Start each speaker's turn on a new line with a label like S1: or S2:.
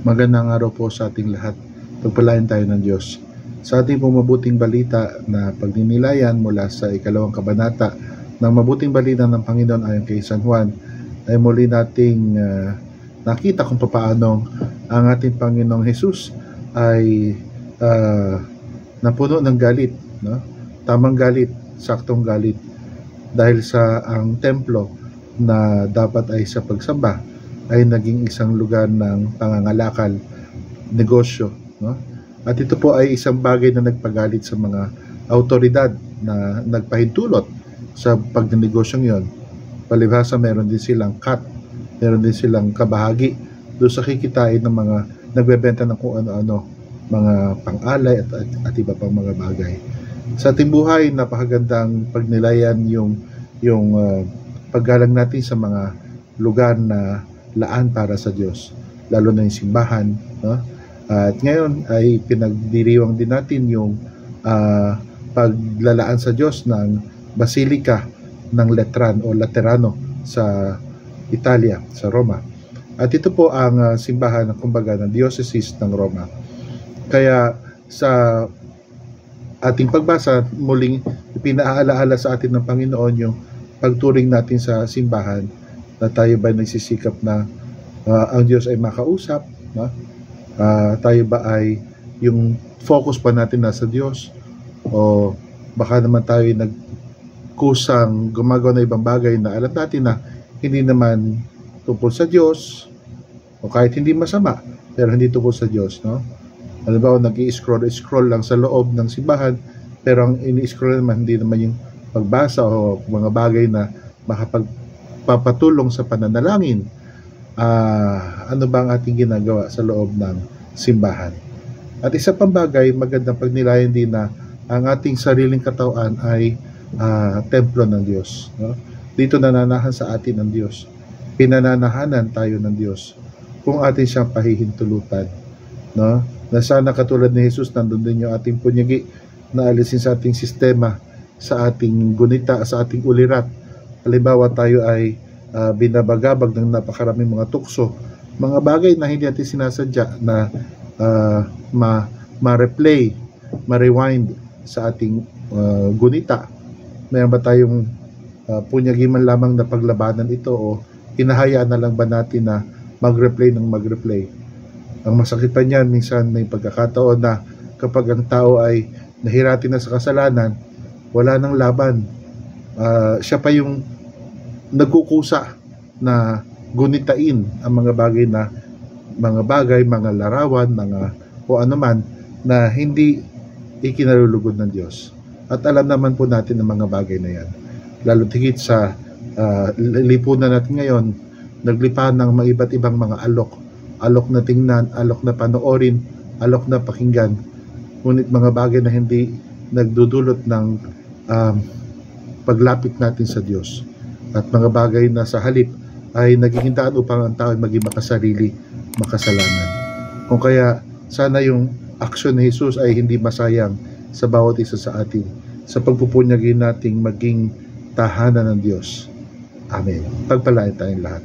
S1: Magandang araw po sa ating lahat. Pagpalain tayo ng Diyos. Sa ating pong mabuting balita na pagninilayan mula sa 2 kabanata ng mabuting balita ng Panginoon ayon kay San Juan, ay muli nating nakita kung paano ang ating Panginoong Jesus ay napuno ng galit, no? Tamang galit, saktong galit, dahil sa ang templo na dapat ay sa pagsamba ay naging isang lugar ng pangangalakal, negosyo, no? At ito po ay isang bagay na nagpagalit sa mga autoridad na nagpahintulot sa pagnegosyon yon. Palibhasa, meron din silang cut, meron din silang kabahagi doon sa kikitain ng mga nagbebenta ng kung ano-ano, mga pang-alay at iba pang mga bagay. Sa ating buhay, napakagandang pagnilayan yung paggalang natin sa mga lugar na laan para sa Diyos, lalo na yung simbahan, no? At ngayon ay pinagdiriwang din natin yung paglalaan sa Diyos ng Basilika ng Laterano sa Italia, sa Roma. At ito po ang simbahan ng kumbaga ng Diocese ng Roma. Kaya sa ating pagbasa, muling pinaalaala sa atin ng Panginoon yung pagturing natin sa simbahan, na tayo ba nagsisikap na ang Diyos ay makausap, no? Tayo ba ay yung focus pa natin nasa Diyos, o baka naman tayo nagkusang gumagawa ng ibang bagay na alam natin na hindi naman tungkol sa Diyos, o kahit hindi masama pero hindi tungkol sa Diyos, no? Halimbawa, nag-i-scroll lang sa loob ng simbahan, pero ang ini-scroll naman hindi naman yung pagbasa o mga bagay na makapagpapatulong sa pananalangin. Ano ba ang ating ginagawa sa loob ng simbahan? At isa pang bagay, magandang pagnilayan din na ang ating sariling katawan ay templo ng Diyos, no? Dito nananahan sa atin ang Diyos. Pinananahanan tayo ng Diyos kung atin siyang pahihintulutan, no? Na sana katulad ni Jesus, nandun din yung ating punyagi na alisin sa ating sistema, sa ating gunita, sa ating ulirat. Halimbawa, tayo ay binabagabag ng napakaraming mga tukso, mga bagay na hindi natin sinasadya na ma-replay, ma-rewind sa ating gunita. Mayroon ba tayong punyagi man lamang na paglabanan ito, o hinahayaan na lang ba natin na mag-replay ng mag-replay? Ang masakit pa niyan, minsan may pagkakataon na kapag ang tao ay nahirati na sa kasalanan, wala nang laban. Siya pa yung nagkukusa na gunitain ang mga bagay, mga larawan, mga o anuman na hindi ikinalulugod ng Diyos. At alam naman po natin ang mga bagay na yan. Lalo tigit sa lipunan natin ngayon, naglipa ng mga iba't ibang mga alok na tingnan, alok na panoorin, alok na pakinggan, ngunit mga bagay na hindi nagdudulot ng paglapit natin sa Diyos, at mga bagay na sa halip ay naging daan upang ang tao ay maging makasarili, makasalanan. Kung kaya sana yung aksyon ni Jesus ay hindi masayang sa bawat isa sa atin, sa pagpupunyagi nating maging tahanan ng Diyos. Amen. Pagpalain tayong lahat.